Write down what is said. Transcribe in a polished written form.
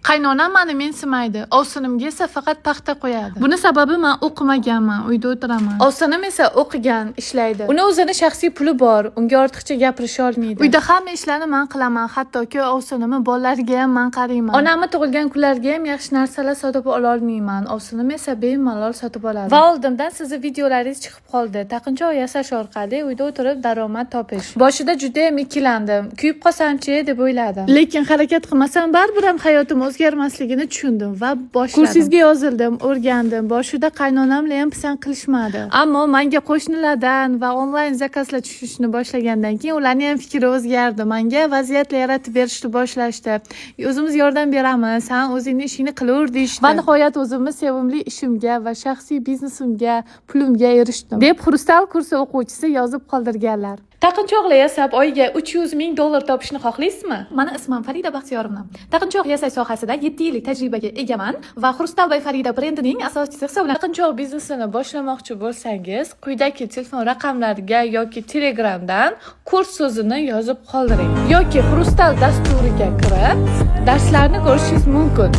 Qaynonam meni mensimaydi. Ovsinimga esa faqat paxta qo'yadi. Buni sababi men o'qimaganman, uyda o'tiraman. Ovsinim esa o'qigan, ishlaydi. Uni o'zini shaxsiy puli bor, unga ortiqcha gapirisha olmaydi. Uyda hamma ishlarni men qilaman, hattoki ovsinimni bolalariga ham men qarayman. Onamni tug'ilgan kunlarga ham yaxshi narsalar sotib ola olmayman. Ovsinim esa bemalol sotib oladi. Va oldimdan sizni videolaringiz chiqib qoldi. Taqinchoq yasash orqali uyda o'tirib daromad topish. Boshida juda ham ikkilandim. Kuyib qolsam-chi deb o'yladim. Lekin harakat qilmasam baribir ham hayotim o'zgarmasligini tushundim va boshladim. Kursingizga yozildim, o'rgandim. Boshida qaynonam bilan ham pisand qilishmadi. Ammo menga qo'shnilardan va onlayn zakazlar tushishni boshlagandan keyin ularning ham fikri o'zgardi. Menga vaziyatlar yaratib berishni boshlashdi. O'zimiz yordam beramiz, sen o'zingning ishingni qilaver deyishdi. Va nihoyat o'zimni sevimli ishimga va shaxsiy biznesimga, pulimga erishdim deb Xrustal kursi o'quvchisi yozib qoldirganlar. Taqinchoqlar yasab oyiga $300,000 topishni xohlaysizmi? Meni ismim Farida Baxtiyorovna. Taqinchoq yasash sohasida 7 yillik tajribaga egaman va Xrustal by Farida brendining asoschisi hisoblanadi. Taqinchoq biznesini boshlamoqchi bo'lsangiz, quyidagi telefon raqamlariga yoki Telegramdan kurs so'zini yozib qoldiring yoki Xrustal dasturiga kirib darslarni ko'rishingiz mumkin.